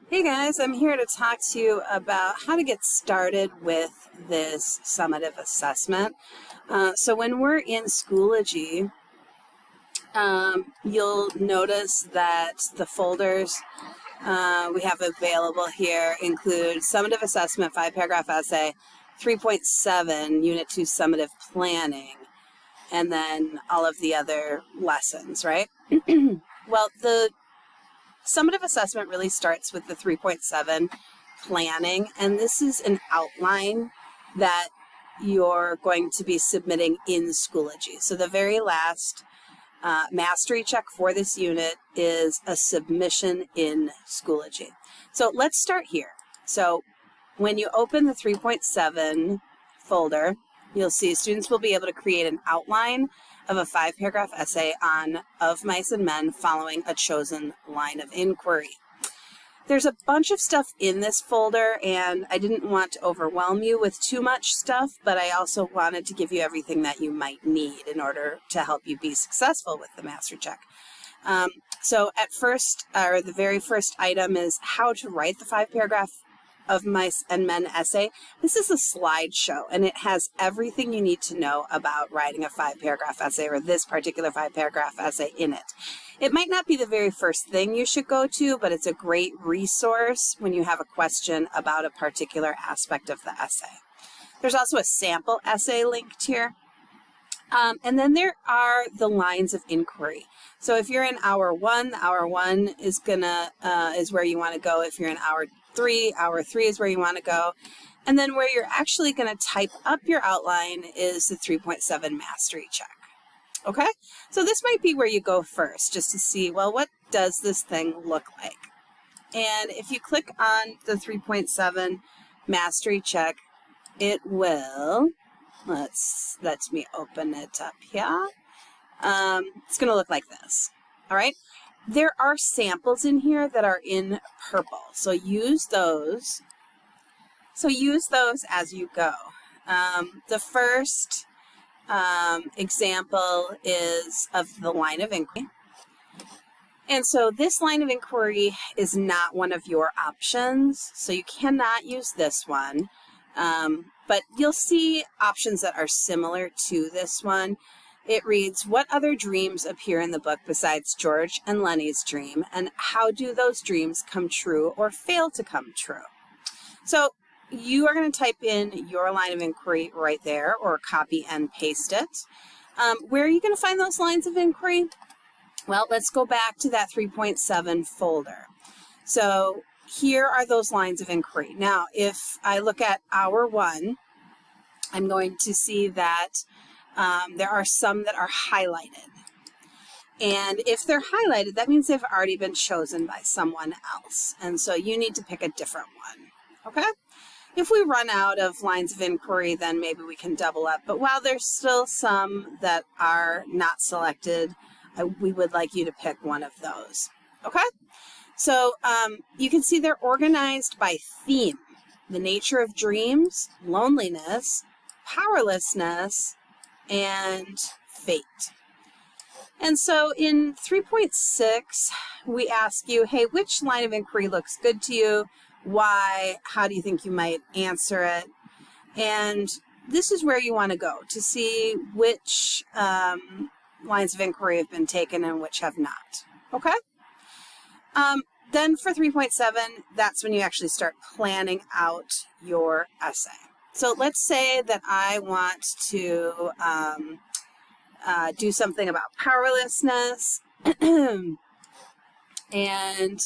Hey guys, I'm here to talk to you about how to get started with this summative assessment. So when we're in Schoology, you'll notice that the folders we have available here include summative assessment, 5-paragraph essay, 3.7, Unit 2 summative planning, and then all of the other lessons, right? Well, the summative assessment really starts with the 3.7 planning, and this is an outline that you're going to be submitting in Schoology. So the very last mastery check for this unit is a submission in Schoology. So let's start here. So when you open the 3.7 folder, you'll see students will be able to create an outline of a 5-paragraph essay on Of Mice and Men following a chosen line of inquiry. There's a bunch of stuff in this folder, and I didn't want to overwhelm you with too much stuff, but I also wanted to give you everything that you might need in order to help you be successful with the mastery check. So at first, or the very first item is how to write the 5-paragraph Of Mice and Men essay. This is a slideshow, and it has everything you need to know about writing a 5-paragraph essay, or this particular 5-paragraph essay in it. It might not be the very first thing you should go to, but it's a great resource when you have a question about a particular aspect of the essay. There's also a sample essay linked here. And then there are the lines of inquiry. So if you're in hour one is is where you want to go. If you're in hour three is where you want to go. And then where you're actually going to type up your outline is the 3.7 mastery check. Okay, so this might be where you go first, just to see, well, what does this thing look like? And if you click on the 3.7 mastery check, it will, let me open it up here. It's going to look like this. All right. There are samples in here that are in purple, so use those. As you go. The first example is of the line of inquiry. And so this line of inquiry is not one of your options, so you cannot use this one. But you'll see options that are similar to this one. It reads, what other dreams appear in the book besides George and Lenny's dream, and how do those dreams come true or fail to come true? So you are going to type in your line of inquiry right there, or copy and paste it. Where are you going to find those lines of inquiry? Well, let's go back to that 3.7 folder. So here are those lines of inquiry. Now, if I look at hour one, I'm going to see that there are some that are highlighted. And if they're highlighted, that means they've already been chosen by someone else. And so you need to pick a different one. Okay? If we run out of lines of inquiry, then maybe we can double up. But while there's still some that are not selected, we would like you to pick one of those. Okay? So you can see they're organized by theme: the nature of dreams, loneliness, powerlessness, and fate. And so in 3.6, we ask you, hey, which line of inquiry looks good to you? Why? How do you think you might answer it? And this is where you want to go to see which lines of inquiry have been taken and which have not. Okay? Then for 3.7, that's when you actually start planning out your essay. So let's say that I want to do something about powerlessness and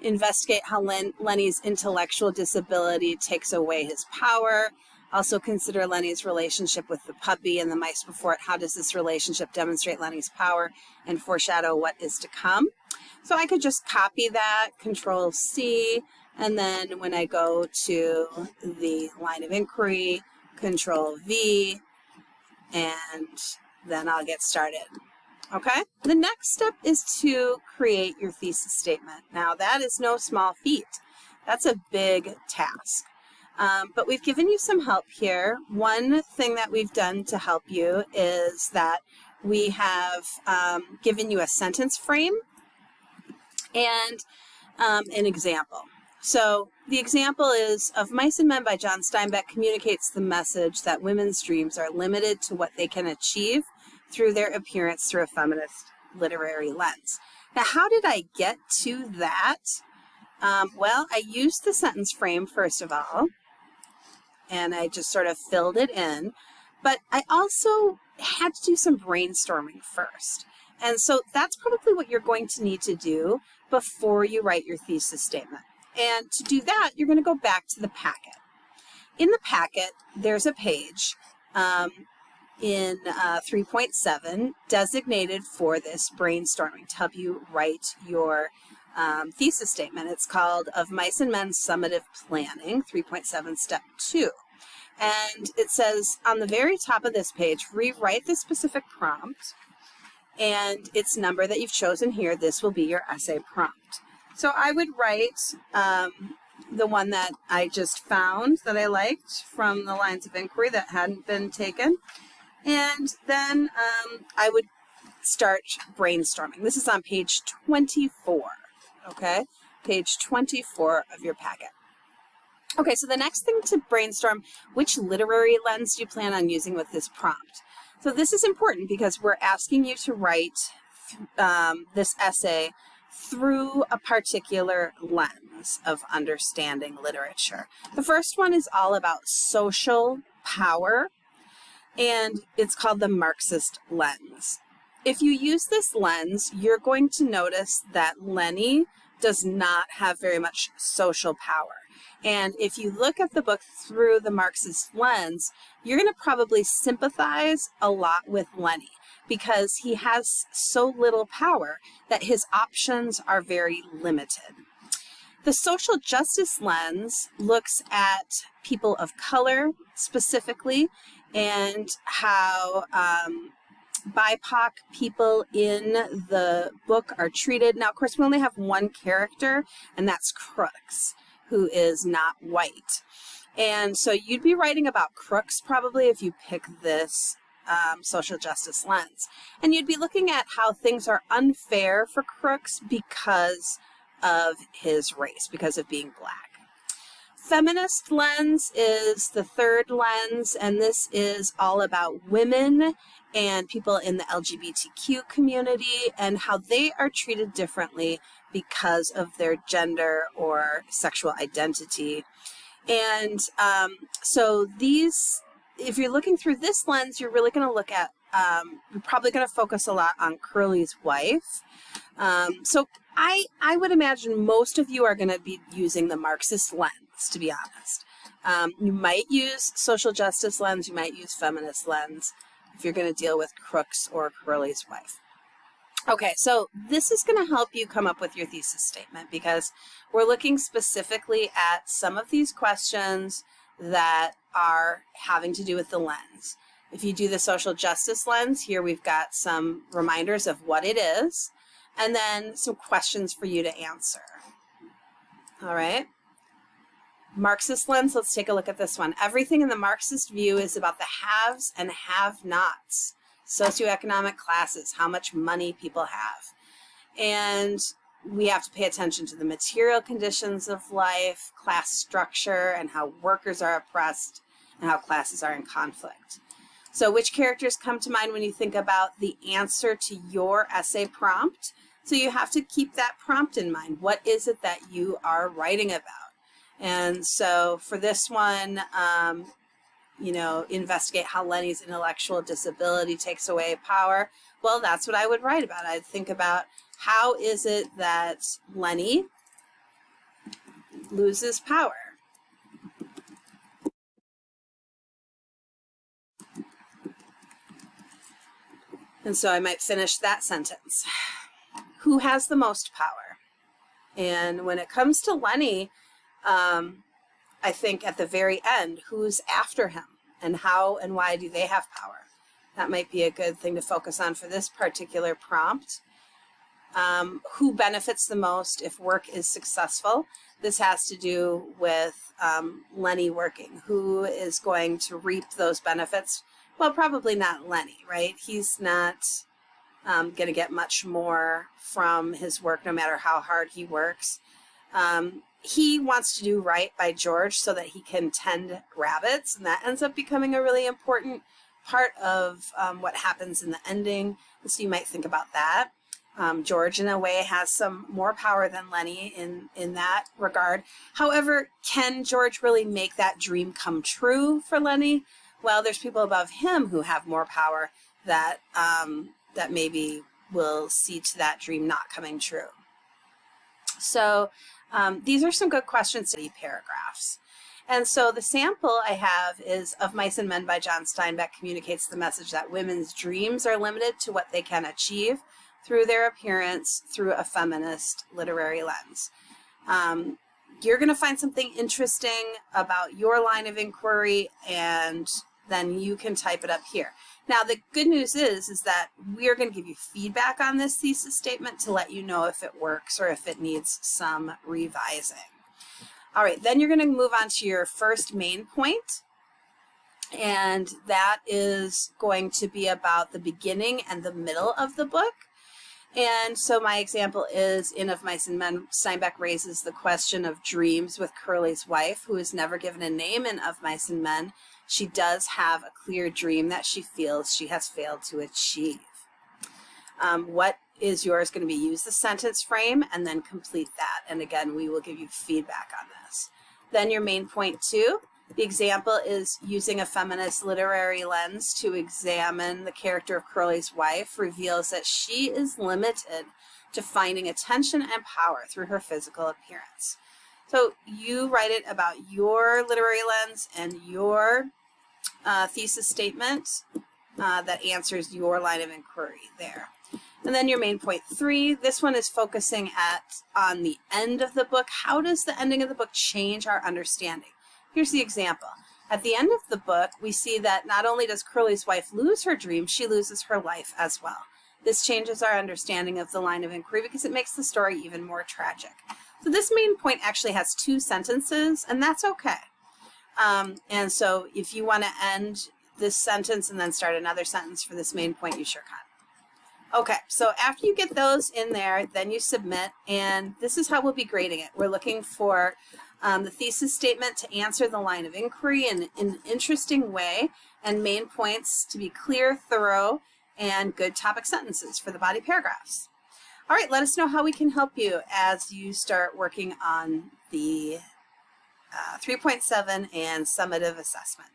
investigate how Lenny's intellectual disability takes away his power. Also consider Lenny's relationship with the puppy and the mice before it. How does this relationship demonstrate Lenny's power and foreshadow what is to come? So I could just copy that, Control C, and then when I go to the line of inquiry, Control V, and then I'll get started. Okay? The next step is to create your thesis statement. Now, that is no small feat. That's a big task. But we've given you some help here. One thing that we've done to help you is that we have given you a sentence frame and an example. So the example is Of Mice and Men by John Steinbeck communicates the message that women's dreams are limited to what they can achieve through their appearance through a feminist literary lens. Now, how did I get to that? Well, I used the sentence frame first of all, and I just sort of filled it in, but I also had to do some brainstorming first. And so that's probably what you're going to need to do before you write your thesis statement. And to do that, you're going to go back to the packet. In the packet, there's a page in 3.7 designated for this brainstorming to help you write your thesis statement. It's called Of Mice and Men Summative Planning, 3.7 Step 2. And it says on the very top of this page, rewrite the specific prompt and its number that you've chosen here. This will be your essay prompt. So I would write the one that I just found that I liked from the lines of inquiry that hadn't been taken. And then I would start brainstorming. This is on page 24, okay? Page 24 of your packet. Okay, so the next thing to brainstorm, which literary lens do you plan on using with this prompt? So this is important because we're asking you to write this essay through a particular lens of understanding literature. The first one is all about social power, and it's called the Marxist lens. If you use this lens, you're going to notice that Lenny does not have very much social power. And if you look at the book through the Marxist lens, you're going to probably sympathize a lot with Lenny because he has so little power that his options are very limited. The social justice lens looks at people of color specifically and how BIPOC people in the book are treated. Now, of course, we only have one character, and that's Crooks, who is not white. And so you'd be writing about Crooks probably if you pick this social justice lens. And you'd be looking at how things are unfair for Crooks because of his race, because of being black. Feminist lens is the third lens, and this is all about women and people in the LGBTQ community and how they are treated differently because of their gender or sexual identity. And so these, if you're looking through this lens, you're really going to look at, you're probably going to focus a lot on Curly's wife. So I would imagine most of you are going to be using the Marxist lens, to be honest. You might use social justice lens, you might use feminist lens if you're going to deal with Crooks or Curly's wife. Okay, so this is going to help you come up with your thesis statement because we're looking specifically at some of these questions that are having to do with the lens. If you do the social justice lens, here we've got some reminders of what it is, and then some questions for you to answer. All right. Marxist lens, let's take a look at this one. Everything in the Marxist view is about the haves and have-nots, socioeconomic classes, how much money people have. And we have to pay attention to the material conditions of life, class structure, and how workers are oppressed and how classes are in conflict. So which characters come to mind when you think about the answer to your essay prompt? So you have to keep that prompt in mind. What is it that you are writing about? And so for this one, you know, investigate how Lenny's intellectual disability takes away power. Well, that's what I would write about. I'd think about how is it that Lenny loses power? And so I might finish that sentence. Who has the most power? And when it comes to Lenny, I think at the very end, who's after him and how and why do they have power? That might be a good thing to focus on for this particular prompt. Who benefits the most if work is successful? This has to do with Lenny working. Who is going to reap those benefits? Well, probably not Lenny, right? He's not going to get much more from his work no matter how hard he works. he wants to do right by George so that he can tend rabbits, and that ends up becoming a really important part of what happens in the ending. So you might think about that. George, in a way, has some more power than Lenny in that regard. However, can George really make that dream come true for Lenny? Well, there's people above him who have more power that that maybe will see to that dream not coming true. So these are some good questions to study paragraphs. And so the sample I have is Of Mice and Men by John Steinbeck communicates the message that women's dreams are limited to what they can achieve through their appearance through a feminist literary lens. You're going to find something interesting about your line of inquiry, and then you can type it up here. Now, the good news is that we're going to give you feedback on this thesis statement to let you know if it works or if it needs some revising. All right, then you're going to move on to your first main point, and that is going to be about the beginning and the middle of the book. And so my example is in Of Mice and Men, Steinbeck raises the question of dreams with Curly's wife, who is never given a name in Of Mice and Men. She does have a clear dream that she feels she has failed to achieve. What is yours going to be? Use the sentence frame and then complete that. And again, we will give you feedback on this. Then your main point 2. The example is using a feminist literary lens to examine the character of Curly's wife reveals that she is limited to finding attention and power through her physical appearance. So you write it about your literary lens and your thesis statement that answers your line of inquiry there. And then your main point 3, this one is focusing on the end of the book. How does the ending of the book change our understanding? Here's the example. At the end of the book, we see that not only does Curly's wife lose her dream, she loses her life as well. This changes our understanding of the line of inquiry because it makes the story even more tragic. So this main point actually has 2 sentences, and that's okay. And so if you want to end this sentence and then start another sentence for this main point, you sure can. Okay, so after you get those in there, then you submit, and this is how we'll be grading it. We're looking for the thesis statement to answer the line of inquiry in an interesting way, and main points to be clear, thorough, and good topic sentences for the body paragraphs. All right, let us know how we can help you as you start working on the 3.7 and summative assessment.